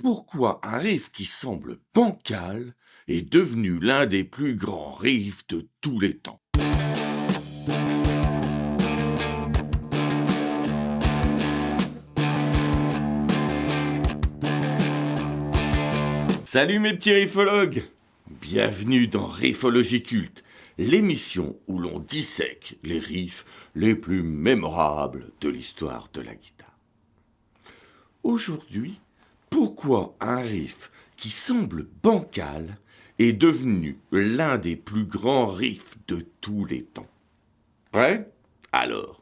Pourquoi un riff qui semble bancal est devenu l'un des plus grands riffs de tous les temps? Salut mes petits riffologues! Bienvenue dans Riffologie Culte, l'émission où l'on dissèque les riffs les plus mémorables de l'histoire de la guitare. Aujourd'hui, pourquoi un riff qui semble bancal est devenu l'un des plus grands riffs de tous les temps? Prêt? Alors,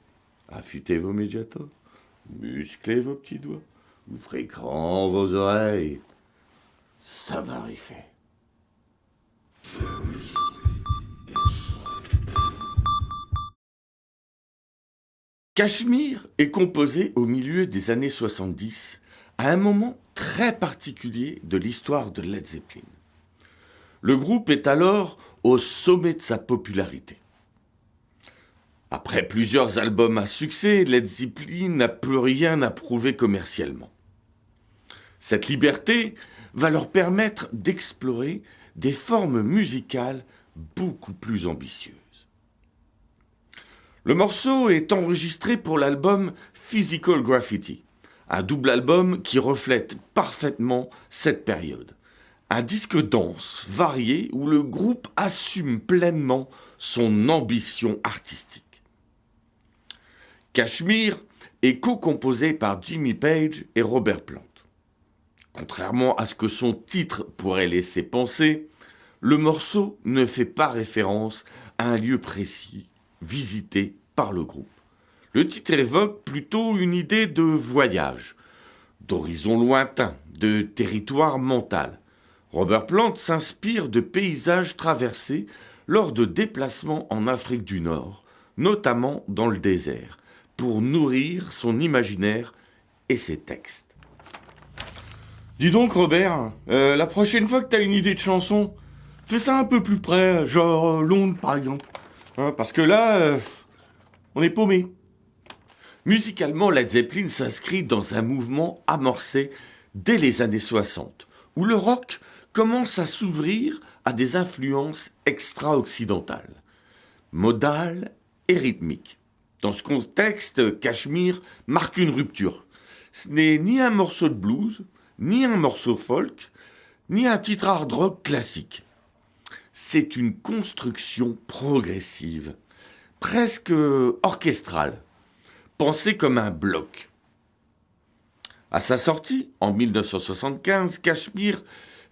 affûtez vos médiators, musclez vos petits doigts, ouvrez grand vos oreilles. Ça va riffer. Kashmir est composé au milieu des années 70, à un moment très particulier de l'histoire de Led Zeppelin. Le groupe est alors au sommet de sa popularité. Après plusieurs albums à succès, Led Zeppelin n'a plus rien à prouver commercialement. Cette liberté va leur permettre d'explorer des formes musicales beaucoup plus ambitieuses. Le morceau est enregistré pour l'album Physical Graffiti, un double album qui reflète parfaitement cette période. Un disque dense, varié, où le groupe assume pleinement son ambition artistique. Kashmir est co-composé par Jimmy Page et Robert Plant. Contrairement à ce que son titre pourrait laisser penser, le morceau ne fait pas référence à un lieu précis visité par le groupe. Le titre évoque plutôt une idée de voyage, d'horizon lointain, de territoire mental. Robert Plant s'inspire de paysages traversés lors de déplacements en Afrique du Nord, notamment dans le désert, pour nourrir son imaginaire et ses textes. Dis donc Robert, la prochaine fois que t'as une idée de chanson, fais ça un peu plus près, genre Londres par exemple. Hein, parce que là, on est paumé. Musicalement, Led Zeppelin s'inscrit dans un mouvement amorcé dès les années 60, où le rock commence à s'ouvrir à des influences extra-occidentales, modales et rythmiques. Dans ce contexte, Kashmir marque une rupture. Ce n'est ni un morceau de blues, ni un morceau folk, ni un titre hard rock classique. C'est une construction progressive, presque orchestrale, pensée comme un bloc. À sa sortie, en 1975, Kashmir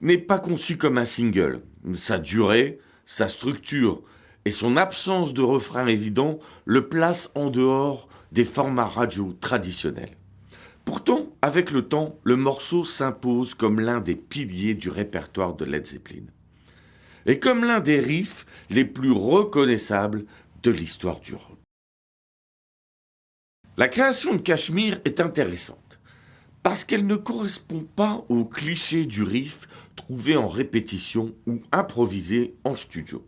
n'est pas conçu comme un single. Sa durée, sa structure et son absence de refrain évident le placent en dehors des formats radio traditionnels. Pourtant, avec le temps, le morceau s'impose comme l'un des piliers du répertoire de Led Zeppelin. Et comme l'un des riffs les plus reconnaissables de l'histoire du rock. La création de Kashmir est intéressante, parce qu'elle ne correspond pas aux clichés du riff trouvé en répétition ou improvisé en studio.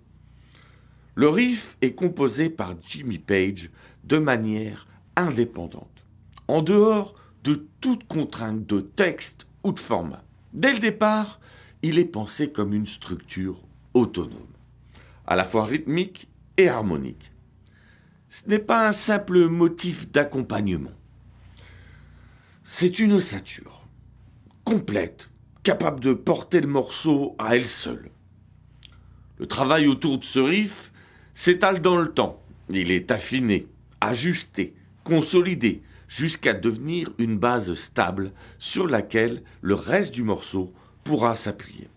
Le riff est composé par Jimmy Page de manière indépendante, en dehors de toute contrainte de texte ou de format. Dès le départ, il est pensé comme une structure autonome, à la fois rythmique et harmonique. Ce n'est pas un simple motif d'accompagnement. C'est une ossature, complète, capable de porter le morceau à elle seule. Le travail autour de ce riff s'étale dans le temps. Il est affiné, ajusté, consolidé, jusqu'à devenir une base stable sur laquelle le reste du morceau pourra s'appuyer.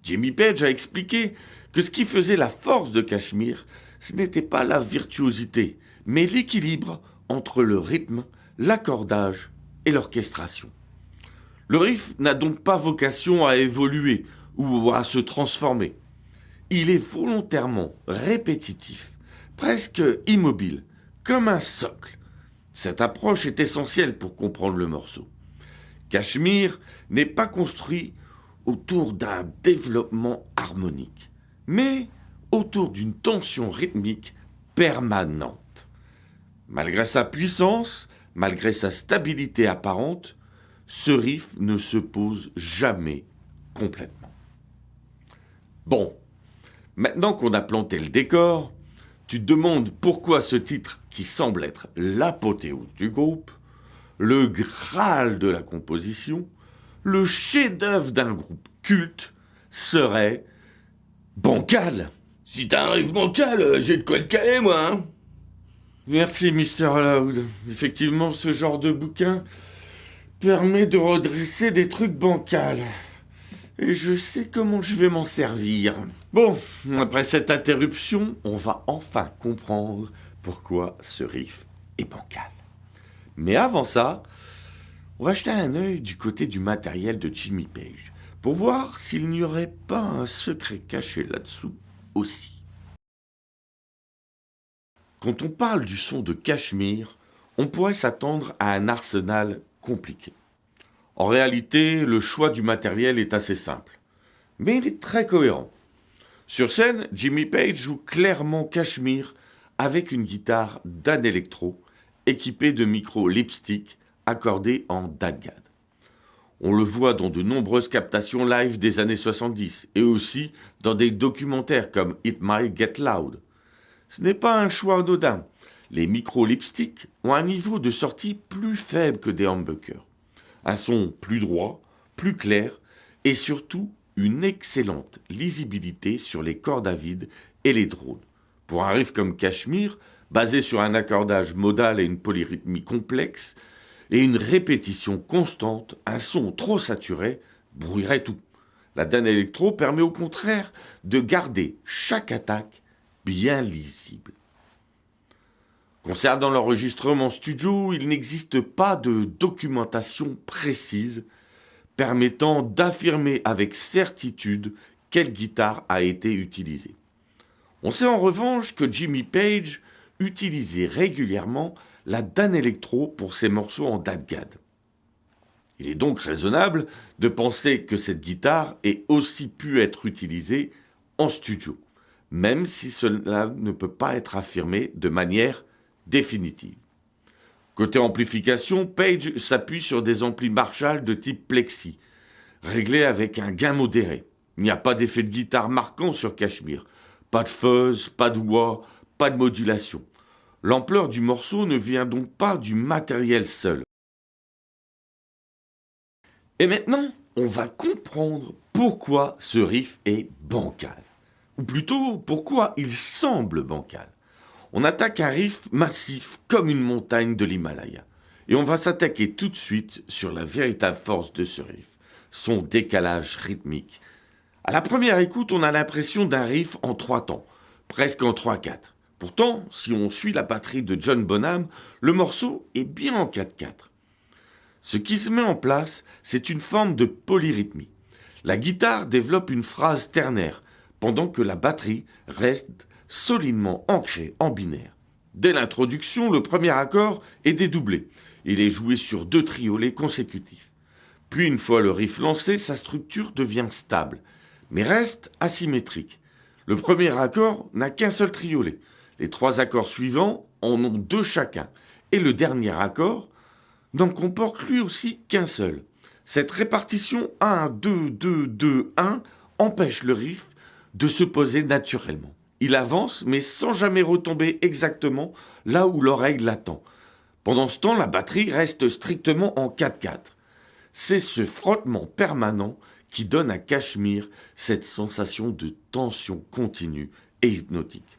Jimmy Page a expliqué que ce qui faisait la force de Kashmir, ce n'était pas la virtuosité, mais l'équilibre entre le rythme, l'accordage et l'orchestration. Le riff n'a donc pas vocation à évoluer ou à se transformer. Il est volontairement répétitif, presque immobile, comme un socle. Cette approche est essentielle pour comprendre le morceau. Kashmir n'est pas construit autour d'un développement harmonique, mais autour d'une tension rythmique permanente. Malgré sa puissance, malgré sa stabilité apparente, ce riff ne se pose jamais complètement. Bon, maintenant qu'on a planté le décor, tu te demandes pourquoi ce titre, qui semble être l'apothéose du groupe, le Graal de la composition, le chef-d'œuvre d'un groupe culte, serait bancal. Si t'as un riff bancal, j'ai de quoi le caler, moi, hein. Merci, Mr. Loud. Effectivement, ce genre de bouquin permet de redresser des trucs bancals. Et je sais comment je vais m'en servir. Bon, après cette interruption, on va enfin comprendre pourquoi ce riff est bancal. Mais avant ça, on va jeter un œil du côté du matériel de Jimmy Page pour voir s'il n'y aurait pas un secret caché là-dessous aussi. Quand on parle du son de Kashmir, on pourrait s'attendre à un arsenal compliqué. En réalité, le choix du matériel est assez simple, mais il est très cohérent. Sur scène, Jimmy Page joue clairement Kashmir avec une guitare Dan Electro équipée de micros lipstick accordés en DADGAD. On le voit dans de nombreuses captations live des années 70 et aussi dans des documentaires comme It Might Get Loud. Ce n'est pas un choix anodin. Les micros lipstick ont un niveau de sortie plus faible que des humbuckers. Un son plus droit, plus clair et surtout une excellente lisibilité sur les cordes à vide et les drones. Pour un riff comme Kashmir, basé sur un accordage modal et une polyrythmie complexe, et une répétition constante, un son trop saturé brouillerait tout. La Dan Electro permet au contraire de garder chaque attaque bien lisible. Concernant l'enregistrement studio, il n'existe pas de documentation précise permettant d'affirmer avec certitude quelle guitare a été utilisée. On sait en revanche que Jimmy Page utilisait régulièrement la Dan Electro pour ses morceaux en DADGAD. Il est donc raisonnable de penser que cette guitare ait aussi pu être utilisée en studio, même si cela ne peut pas être affirmé de manière définitive. Côté amplification, Page s'appuie sur des amplis Marshall de type Plexi, réglés avec un gain modéré. Il n'y a pas d'effet de guitare marquant sur Kashmir, pas de fuzz, pas de wah, pas de modulation. L'ampleur du morceau ne vient donc pas du matériel seul. Et maintenant, on va comprendre pourquoi ce riff est bancal. Ou plutôt, pourquoi il semble bancal. On attaque un riff massif comme une montagne de l'Himalaya. Et on va s'attaquer tout de suite sur la véritable force de ce riff, son décalage rythmique. À la première écoute, on a l'impression d'un riff en 3 temps, presque en 3/4. Pourtant, si on suit la batterie de John Bonham, le morceau est bien en 4/4. Ce qui se met en place, c'est une forme de polyrythmie. La guitare développe une phrase ternaire, pendant que la batterie reste solidement ancrée en binaire. Dès l'introduction, le premier accord est dédoublé. Il est joué sur 2 triolets consécutifs. Puis, une fois le riff lancé, sa structure devient stable, mais reste asymétrique. Le premier accord n'a qu'un seul triolet. Les 3 accords suivants en ont 2 chacun. Et le dernier accord n'en comporte lui aussi qu'un seul. Cette répartition 1, 2, 2, 2, 1 empêche le riff de se poser naturellement. Il avance, mais sans jamais retomber exactement là où l'oreille l'attend. Pendant ce temps, la batterie reste strictement en 4/4. C'est ce frottement permanent qui donne à Kashmir cette sensation de tension continue et hypnotique.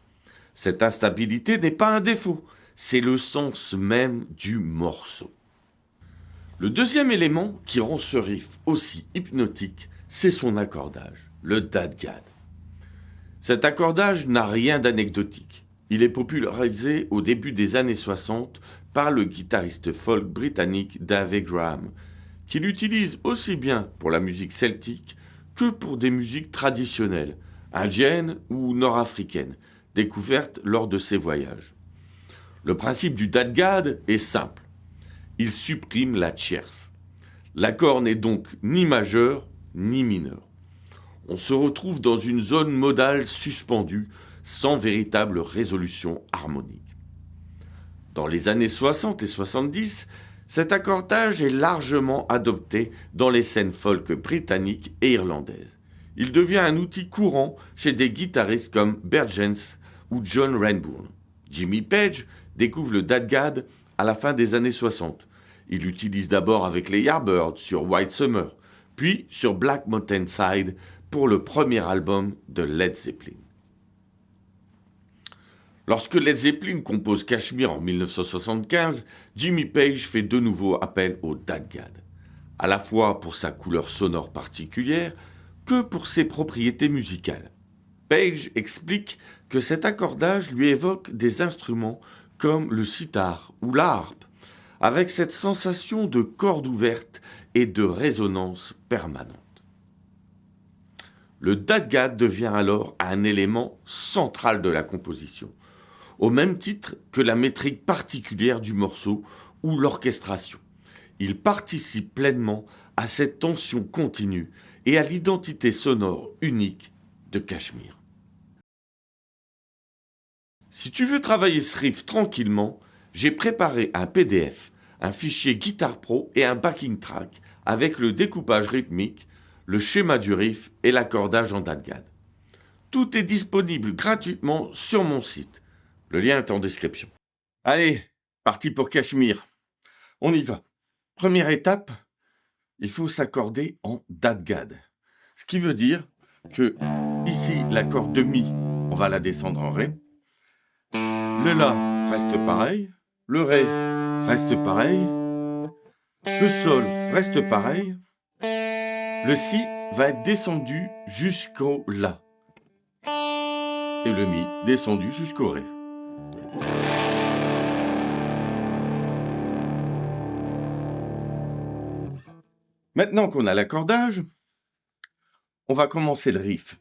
Cette instabilité n'est pas un défaut, c'est le sens même du morceau. Le deuxième élément qui rend ce riff aussi hypnotique, c'est son accordage, le DADGAD. Cet accordage n'a rien d'anecdotique. Il est popularisé au début des années 60 par le guitariste folk britannique David Graham, qui l'utilise aussi bien pour la musique celtique que pour des musiques traditionnelles, indiennes ou nord-africaines, découvertes lors de ses voyages. Le principe du DADGAD est simple. Il supprime la tierce. L'accord n'est donc ni majeur ni mineur. On se retrouve dans une zone modale suspendue, sans véritable résolution harmonique. Dans les années 60 et 70, Cet accordage est largement adopté dans les scènes folk britanniques et irlandaises. Il devient un outil courant chez des guitaristes comme Bert Jansch ou John Renbourn. Jimmy Page découvre le dadgad à la fin des années 60. Il l'utilise d'abord avec les Yardbirds sur White Summer, puis sur Black Mountain Side pour le premier album de Led Zeppelin. Lorsque Led Zeppelin compose Kashmir en 1975, Jimmy Page fait de nouveau appel au dadgad, à la fois pour sa couleur sonore particulière que pour ses propriétés musicales. Page explique que cet accordage lui évoque des instruments comme le sitar ou la harpe, avec cette sensation de cordes ouvertes et de résonance permanente. Le dadgad devient alors un élément central de la composition, au même titre que la métrique particulière du morceau ou l'orchestration. Il participe pleinement à cette tension continue et à l'identité sonore unique de Kashmir. Si tu veux travailler ce riff tranquillement, j'ai préparé un PDF, un fichier Guitar Pro et un backing track avec le découpage rythmique, le schéma du riff et l'accordage en dadgad. Tout est disponible gratuitement sur mon site. Le lien est en description. Allez, parti pour Kashmir. On y va. Première étape, il faut s'accorder en dadgad. Ce qui veut dire que ici, la corde de mi, on va la descendre en ré. Le la reste pareil. Le ré reste pareil. Le sol reste pareil. Le si va être descendu jusqu'au la. Et le mi descendu jusqu'au ré. Maintenant qu'on a l'accordage, on va commencer le riff.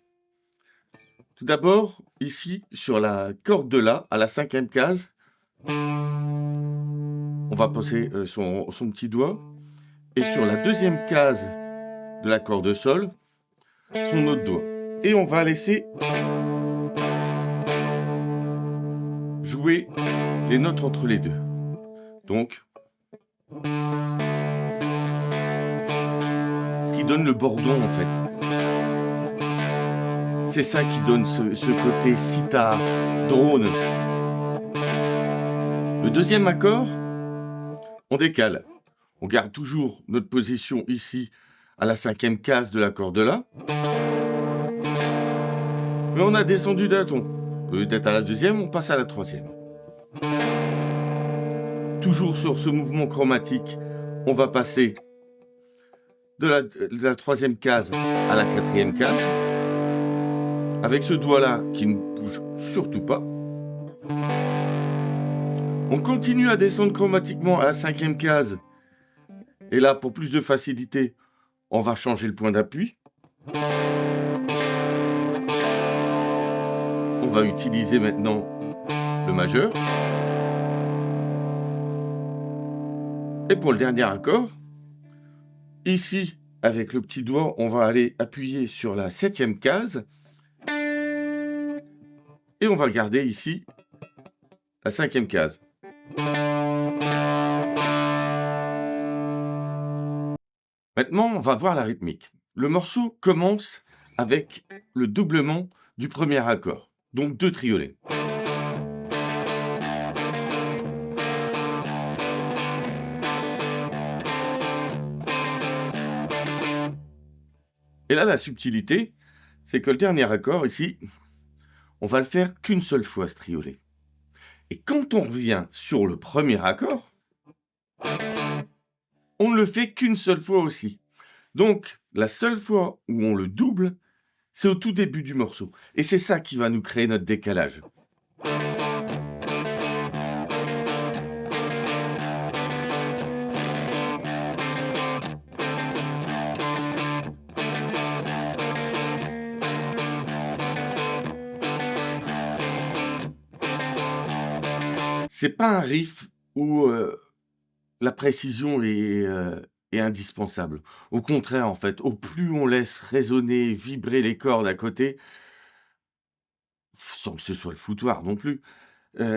Tout d'abord, ici, sur la corde de la, à la 5e case, on va poser son petit doigt. Et sur la 2e case de la corde sol, son autre doigt. Et on va laisser jouer les notes entre les deux. Donc, ce qui donne le bourdon en fait. C'est ça qui donne ce côté sitar, drone. Le deuxième accord, on décale. On garde toujours notre position ici à la 5e case de l'accord de la. Mais on a descendu d'un ton. Au lieu d'être à la 2e, on passe à la 3e. Toujours sur ce mouvement chromatique, on va passer de la 3e case à la 4e case. Avec ce doigt-là qui ne bouge surtout pas. On continue à descendre chromatiquement à la 5e case. Et là, pour plus de facilité, on va changer le point d'appui. On va utiliser maintenant le majeur. Et pour le dernier accord, ici, avec le petit doigt, on va aller appuyer sur la 7e case. Et on va garder ici la 5e case. Maintenant, on va voir la rythmique. Le morceau commence avec le doublement du premier accord, donc 2 triolets. Et là, la subtilité, c'est que le dernier accord ici, on va le faire qu'une seule fois, ce triolet. Et quand on revient sur le premier accord, on ne le fait qu'une seule fois aussi. Donc, la seule fois où on le double, c'est au tout début du morceau. Et c'est ça qui va nous créer notre décalage. C'est pas un riff où la précision est indispensable. Au contraire, en fait, au plus on laisse résonner, vibrer les cordes à côté, sans que ce soit le foutoir non plus,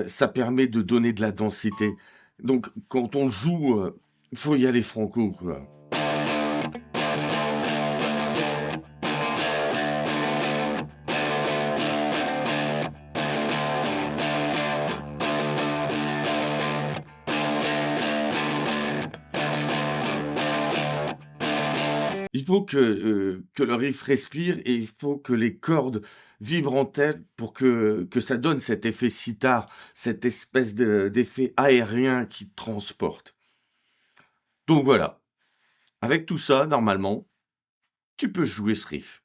ça permet de donner de la densité. Donc, quand on joue faut y aller franco, quoi. Il faut que le riff respire et il faut que les cordes vibrent en tête pour que ça donne cet effet sitar, cette espèce d'effet aérien qui te transporte. Donc voilà, avec tout ça, normalement, tu peux jouer ce riff.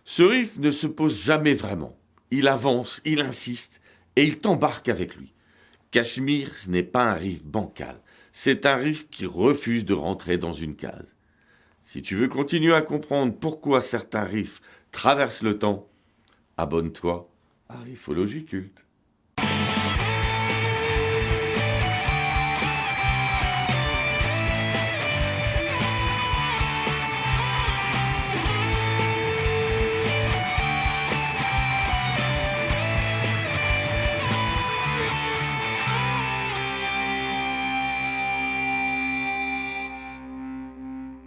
Ce riff ne se pose jamais vraiment. Il avance, il insiste et il t'embarque avec lui. Cachemire, ce n'est pas un riff bancal. C'est un riff qui refuse de rentrer dans une case. Si tu veux continuer à comprendre pourquoi certains riffs traversent le temps, abonne-toi à Riffologie Culte.